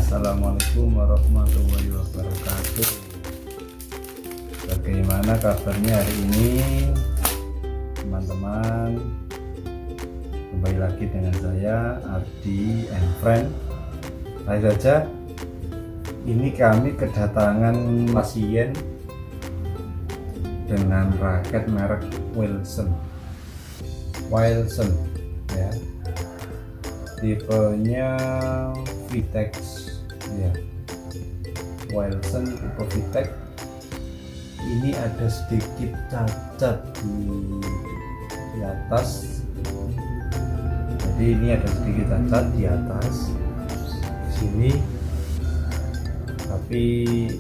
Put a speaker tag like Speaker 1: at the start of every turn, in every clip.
Speaker 1: Assalamualaikum warahmatullahi wabarakatuh. Bagaimana kabarnya hari ini teman-teman? Kembali lagi dengan saya Ardi and Friend. Baik saja, ini kami kedatangan pasien dengan raket merek Wilson ya, tipenya Vitex ya, Wilson tipe Vitex. Ini ada sedikit cacat di atas, jadi ini ada sedikit cacat di atas sini, tapi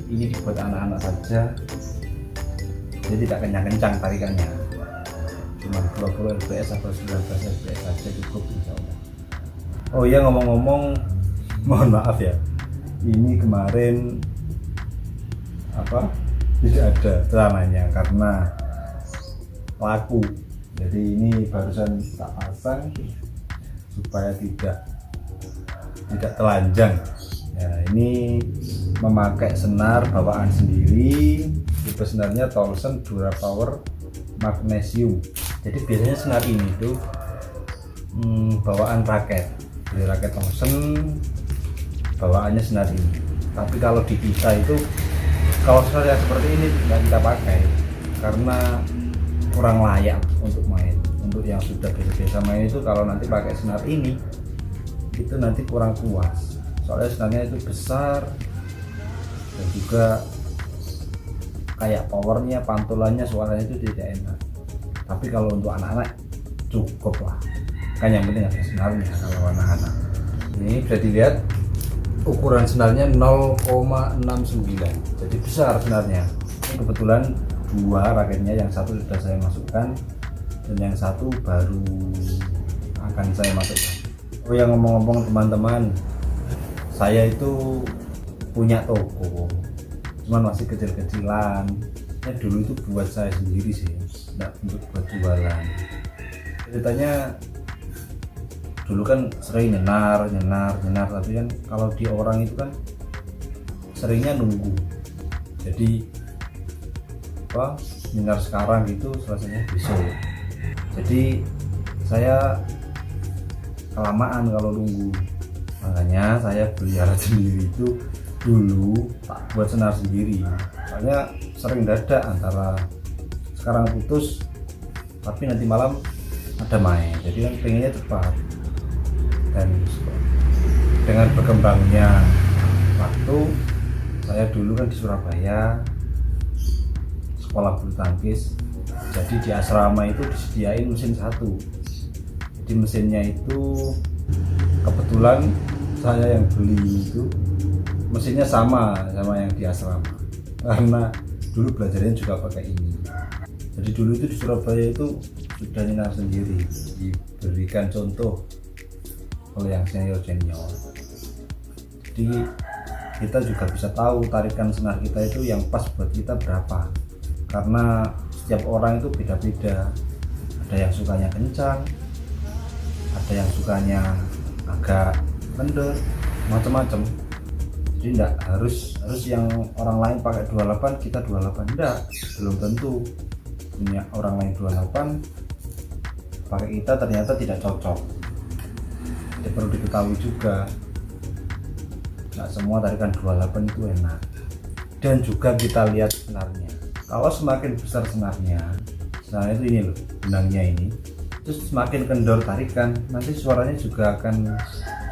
Speaker 1: ini dibuat anak-anak saja, jadi tidak kencang-kencang tarikannya, cuma 20 lbs atau 19 lbs saja cukup insya Allah. Oh iya, ngomong-ngomong, mohon maaf ya, ini kemarin tidak ada celananya karena laku, jadi ini barusan tak pasang supaya tidak telanjang ya. Ini memakai senar bawaan sendiri, tipe senarnya Tolson Durapower Magnesium. Jadi biasanya senar ini tuh bawaan raket, beli raket Tolson bawaannya senar ini. Tapi kalau di kita itu, kalau senar yang seperti ini tidak kita pakai karena kurang layak untuk main. Untuk yang sudah biasa main itu, kalau nanti pakai senar ini itu nanti kurang puas, soalnya senarnya itu besar dan juga kayak powernya, pantulannya, suaranya itu tidak enak. Tapi kalau untuk anak-anak cukup lah, kan yang penting ada senarnya. Kalau anak-anak ini bisa dilihat ukuran senarnya 0,69, jadi besar senarnya. Ini kebetulan dua raketnya, yang satu sudah saya masukkan dan yang satu baru akan saya masukkan. Oh ya, ngomong-ngomong teman-teman, saya itu punya toko, cuman masih kecil-kecilan. Ini dulu itu buat saya sendiri sih, tidak untuk buat jualan. Ceritanya dulu kan sering nyenar, tapi kan kalau di orang itu kan seringnya nunggu. Jadi nyenar sekarang gitu, selesainya besok. Jadi saya kelamaan kalau nunggu, makanya saya beli alat sendiri itu dulu, tak buat senar sendiri. Soalnya sering dadak, antara sekarang putus tapi nanti malam ada main, jadi kan pengennya cepat. Dan dengan berkembangnya waktu, saya dulu kan di Surabaya sekolah bulu tangkis, jadi di asrama itu disediain mesin satu. Jadi mesinnya itu kebetulan saya yang beli, itu mesinnya sama yang di asrama, karena dulu belajarnya juga pakai ini. Jadi dulu itu di Surabaya itu sudah nyenar sendiri, diberikan contoh oleh yang senior. Jadi kita juga bisa tahu tarikan senar kita itu yang pas buat kita berapa, karena setiap orang itu beda-beda. Ada yang sukanya kencang, ada yang sukanya agak kendor, macam-macam. Jadi enggak harus yang orang lain pakai 28 kita 28, enggak, belum tentu. Punya orang lain 28 pakai kita ternyata tidak cocok. Jadi perlu diketahui juga, nggak semua tarikan 28 itu enak. Dan juga kita lihat senarnya, kalau semakin besar senarnya itu ini loh, benangnya ini, terus semakin kendor tarikan, nanti suaranya juga akan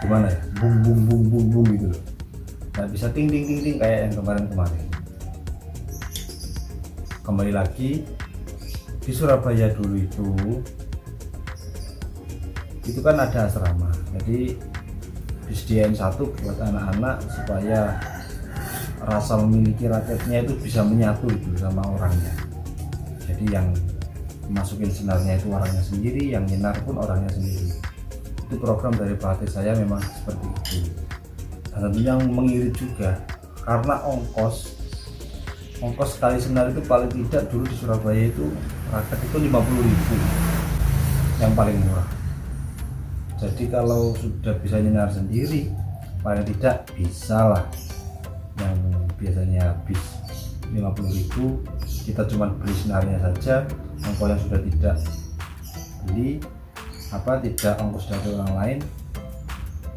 Speaker 1: gimana ya, bung bung gitu loh, nggak bisa ting ting ting ting kayak yang kemarin. Kembali lagi, di Surabaya dulu itu kan ada asrama, jadi disediain satu buat anak-anak supaya rasa memiliki raketnya itu bisa menyatu itu sama orangnya. Jadi yang masukin senarnya itu orangnya sendiri, yang nyenar pun orangnya sendiri. Itu program dari pelatih saya memang seperti itu. Dan tentunya mengirit juga, karena ongkos sekali senar itu paling tidak dulu di Surabaya itu raket itu 50.000 yang paling murah. Jadi kalau sudah bisa nyenar sendiri, paling tidak bisa lah. Yang biasanya habis 50.000 kita cuma beli senarnya saja, ongkos yang sudah tidak beli tidak ongkos dari orang lain,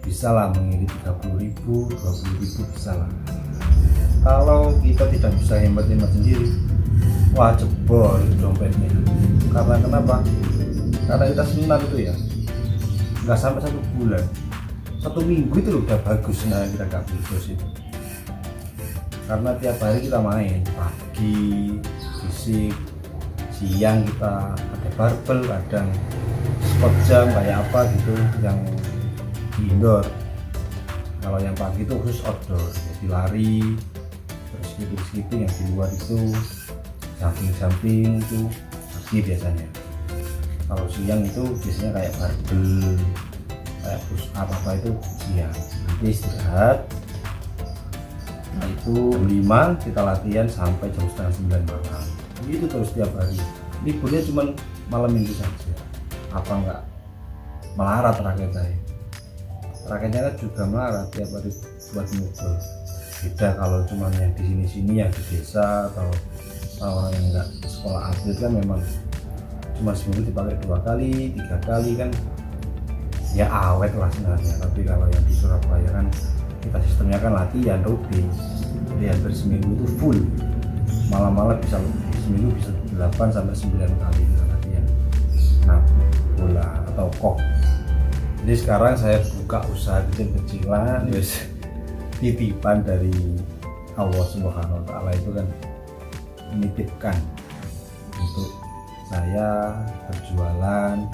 Speaker 1: bisa lah mengirit 30.000 20.000 bisa lah. Kalau kita tidak bisa hemat-hemat sendiri, wah jebol dompetnya. Karena kenapa? Karena kita senar itu ya nggak sampai 1 bulan, 1 minggu itu udah bagus nah kita gabung terus itu. Karena tiap hari kita main, pagi fisik, siang kita ada barbel, kadang spot jam kayak apa gitu yang di indoor. Kalau yang pagi itu khusus outdoor, jadi lari, terus skipping yang di luar itu jumping itu pagi biasanya. Kalau siang itu biasanya kayak barbel, kayak push up apa itu siang. Nanti istirahat. Nah itu jam 5 kita latihan sampai jam setengah 9 malam. Gitu terus tiap hari. Liburnya cuma malam minggu saja. Apa enggak melarat rakyat saya? Rakyatnya kan juga melarat tiap hari buat mukul. Beda kalau cuma yang di sini-sini, yang di desa atau orang yang enggak sekolah atlet kan memang cuma seminggu dipakai 2 kali, 3 kali kan ya awet lah sebenarnya. Tapi kalau yang di Surabaya kan kita sistemnya kan latihan rutin, jadi hampir seminggu itu full, malam-malam bisa seminggu bisa 8 sampai 9 kali kita latihan bola atau kok. Jadi sekarang saya buka usaha kecil-kecilan, yes, titipan dari Allah Subhanahu Wa Taala itu kan menitipkan untuk saya berjualan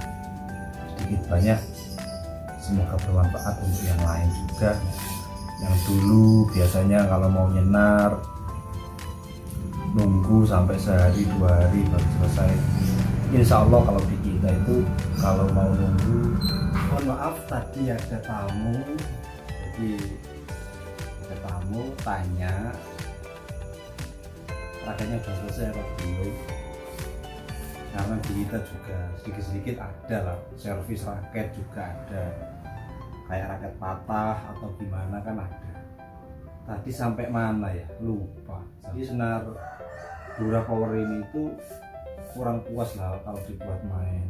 Speaker 1: sedikit banyak, semoga bermanfaat untuk yang lain juga. Yang dulu biasanya kalau mau nyenar nunggu sampai sehari 2 hari baru selesai. Insya Allah kalau di kita itu kalau mau nunggu, mohon maaf tadi ada tamu, jadi ada tamu tanya raketnya sudah selesai apa belum. Karena di kita juga sedikit-sedikit ada lah servis raket juga ada, kayak raket patah atau gimana kan ada. Tadi sampai mana ya lupa. Jadi senar Dura Power ini itu kurang puas lah kalau dibuat main,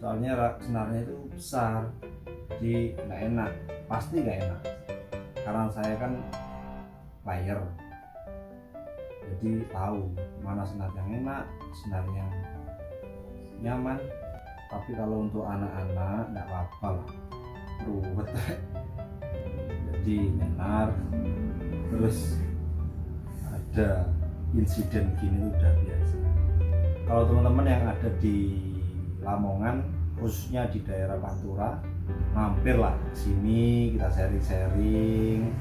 Speaker 1: soalnya senarnya itu besar, jadi nggak enak, pasti nggak enak. Karena saya kan player, jadi tahu mana senar yang enak, senar yang nyaman. Tapi kalau untuk anak-anak nggak apa-apa lah, ruwet. Jadi nyenar terus ada insiden gini udah biasa. Kalau teman-teman yang ada di Lamongan, khususnya di daerah Pantura, mampirlah sini, kita sharing-sharing,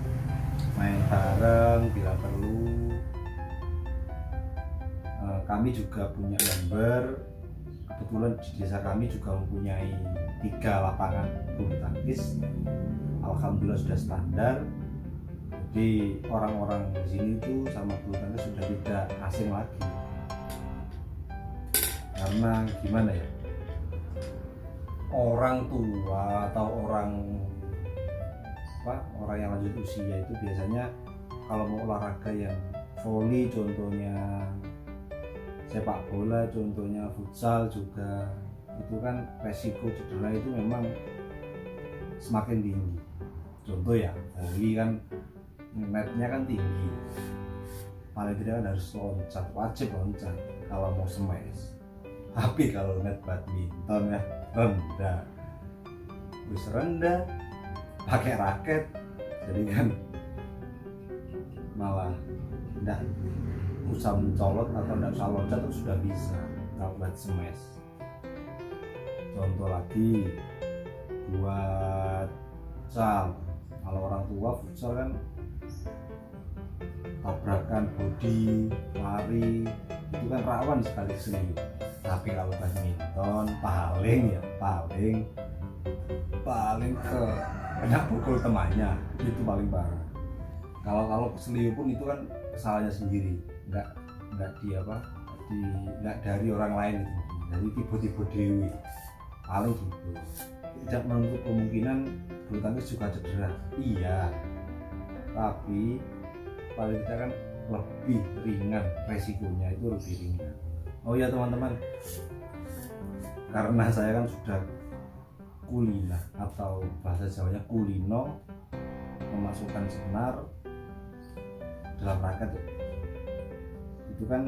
Speaker 1: main bareng bila perlu. Kami juga punya member, kebetulan di desa kami juga mempunyai 3 lapangan bulu tangkis, alhamdulillah sudah standar. Jadi orang-orang di sini itu sama bulu tangkis sudah tidak asing lagi. Karena gimana ya, orang tua atau orang yang lanjut usia itu biasanya kalau mau olahraga yang voli contohnya, sepak bola contohnya, futsal juga, itu kan resiko cedera itu memang semakin tinggi. Contoh ya voli kan netnya kan tinggi, paling tidak harus loncat, wajib loncat kalau mau smash. Tapi kalau net badminton ya rendah, terus rendah pakai raket, jadi kan malah enggak usah mencolot atau enggak usah loncat itu sudah bisa kalau buat smash. Contoh lagi buat futsal, kalau orang tua futsal kan tabrakan body, lari itu kan rawan sekali sendiri. Tapi kalau badminton paling ke kena pukul temannya, itu paling parah. Kalau keseliu pun itu kan kesalahannya sendiri, nggak dari orang lain itu, jadi tiba-tiba dewi paling gitu. tidak menutup kemungkinan bulu tangkis juga cedera. Iya, tapi paling tidak kan lebih ringan, resikonya itu lebih ringan. Oh ya teman-teman, karena saya kan sudah kulina atau bahasa Jawanya kulino, memasukkan senar dalam raket itu kan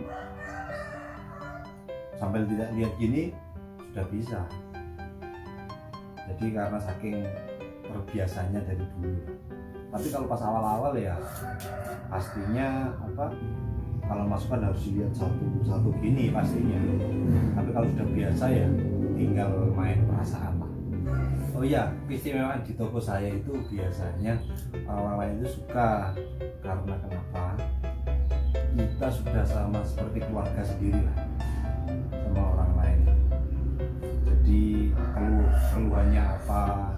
Speaker 1: sambil tidak lihat gini sudah bisa. Jadi karena saking terbiasanya dari dulu. Tapi kalau pas awal-awal ya pastinya kalau masukan harus dilihat satu-satu gini pastinya. Tapi kalau sudah biasa ya tinggal main perasaan lah. Oh iya, keistimewaan di toko saya itu biasanya orang lain itu suka karena kenapa? Kita sudah sama seperti keluarga sendiri lah sama orang lain. Jadi keluhannya apa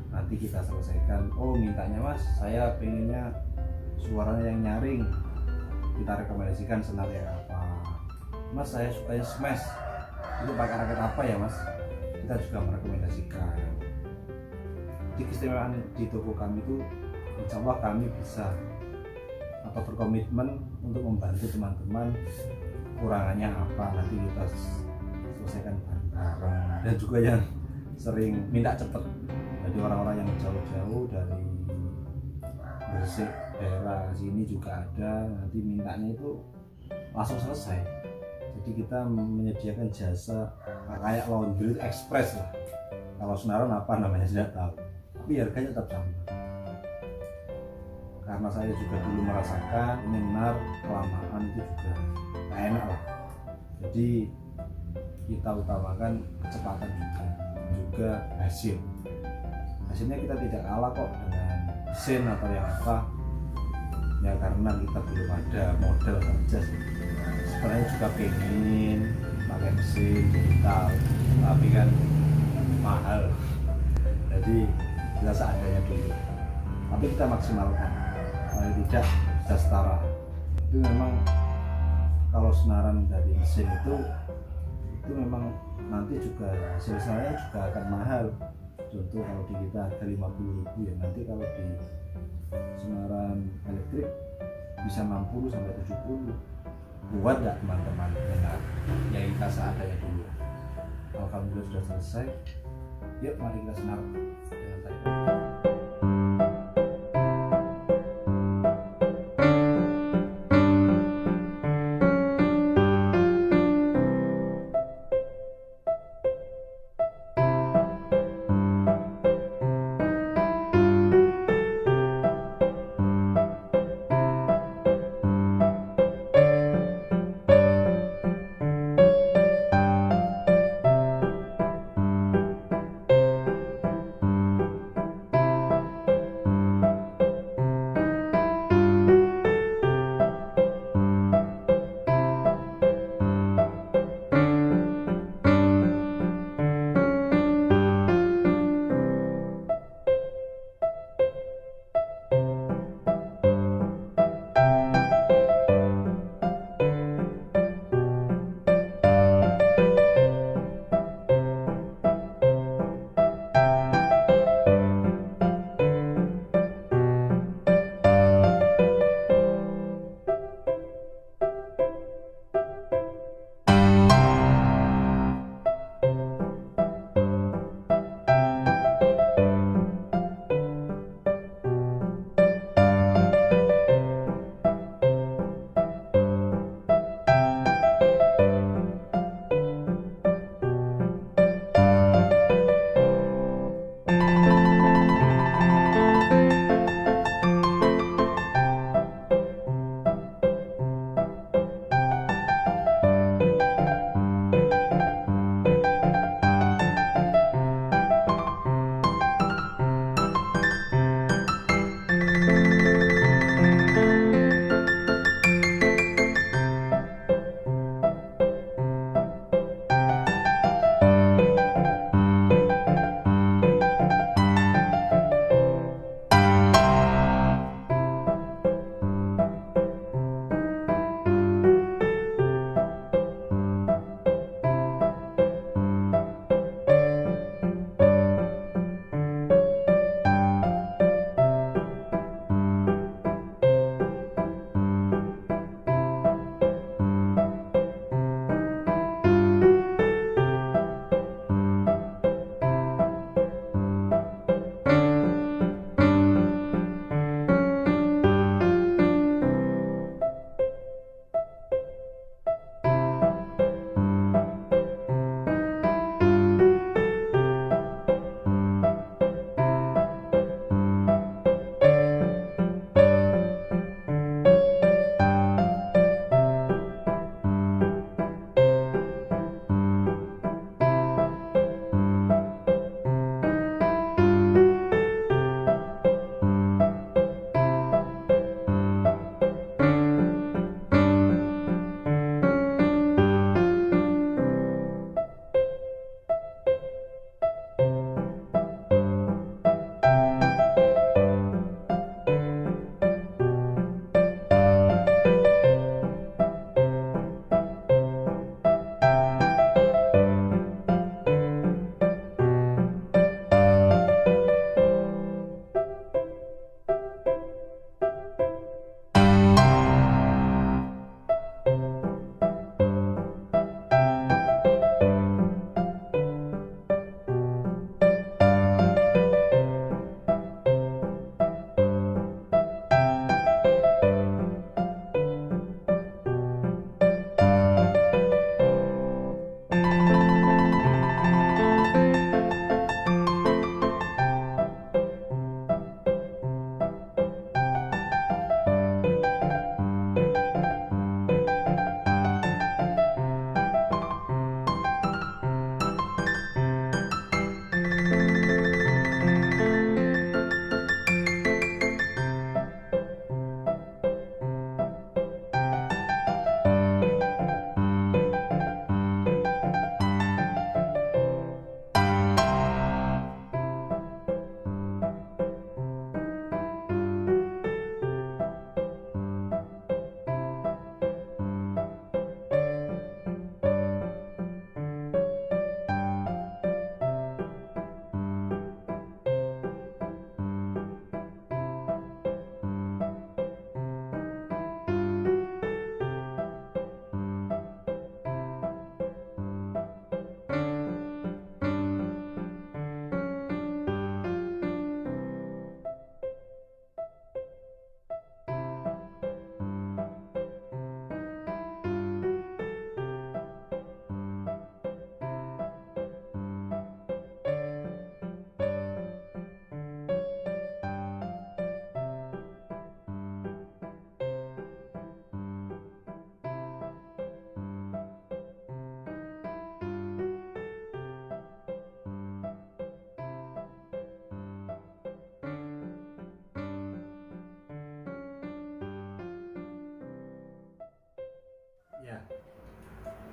Speaker 1: nanti kita selesaikan. Oh mintanya mas, saya pengennya suaranya yang nyaring, kita rekomendasikan senar yang apa. Mas saya sukanya smash, itu pakai raket apa ya mas, kita juga merekomendasikan. Jadi keistimewaan di toko kami itu insya Allah kami bisa berkomitmen untuk membantu teman-teman kurangannya apa nanti kita selesaikan bareng-bareng. Dan juga yang sering minta cepet, jadi orang-orang yang jauh-jauh dari Gresik daerah sini juga ada, nanti mintanya itu langsung selesai. Jadi kita menyediakan jasa kayak laundry express lah. Kalau senaran apa namanya tidak tahu, tapi harganya tetap sama. Karena saya juga dulu merasakan senar kelamaan itu juga gak enak lah. Jadi kita utamakan kecepatan juga hasil. Hasilnya kita tidak kalah kok dengan mesin atau yang apa. Ya karena kita belum ada model saja sih. Sebenarnya juga pengen pakai mesin digital, tapi kan mahal. Jadi kita seadanya dulu. Tapi kita maksimalkan. Kalau tidak bisa setara. Itu memang kalau senaran dari mesin itu memang nanti juga hasil saya juga akan mahal. Contoh kalau di kita harga 50.000 ya, nanti kalau di senaran elektrik bisa 60 sampai 70. Buat nggak teman-teman? Ya kita seadanya dulu. Alhamdulillah sudah selesai. Yuk mari kita senar dengan tadi.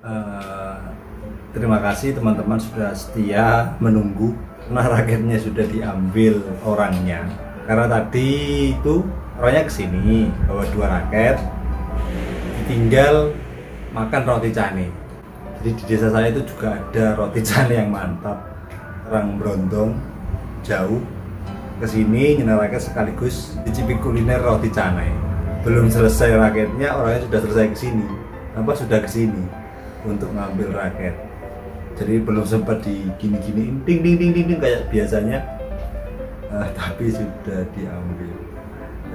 Speaker 1: Eh, terima kasih teman-teman sudah setia menunggu karena raketnya sudah diambil orangnya. Karena tadi itu orangnya kesini bawa 2 raket, tinggal makan roti cane. Jadi di desa saya itu juga ada roti cane yang mantap. Orang Brondong jauh kesini nyenar raket sekaligus dicipi kuliner roti cane. Belum selesai raketnya orangnya sudah selesai kesini. Sudah kesini untuk ngambil raket. Jadi belum sempat di gini-giniin ding ding ding ding ding kayak biasanya, tapi sudah diambil.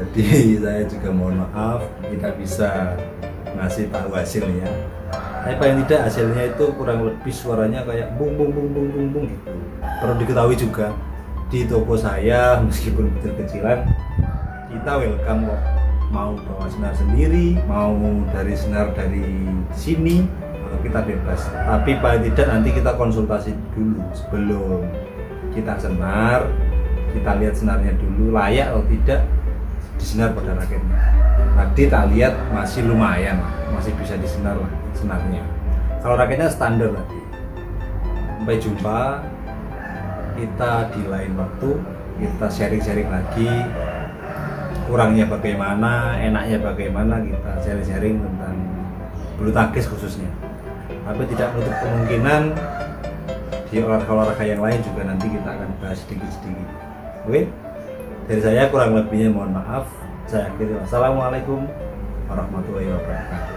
Speaker 1: Jadi saya juga mohon maaf kita bisa ngasih tahu hasilnya. Tapi paling tidak hasilnya itu kurang lebih suaranya kayak bung bung bung bung bung bung gitu. Perlu diketahui juga di toko saya meskipun kecil-kecilan kita welcome kok. Mau bawa senar sendiri, mau dari senar dari sini, kita bebas. Tapi paling tidak nanti kita konsultasi dulu sebelum kita senar. Kita lihat senarnya dulu layak atau tidak disenar pada raketnya. Tadi tak lihat masih lumayan, masih bisa disenar lah senarnya. Kalau raketnya standar tadi. Sampai jumpa kita di lain waktu, kita sharing-sharing lagi. Kurangnya bagaimana, enaknya bagaimana, kita sharing-sharing tentang bulu tangkis khususnya. Tapi tidak menutup kemungkinan di olahraga yang lain juga nanti kita akan bahas sedikit-sedikit. Oke, dari saya kurang lebihnya mohon maaf. Saya akhiri. Wassalamualaikum warahmatullahi wabarakatuh.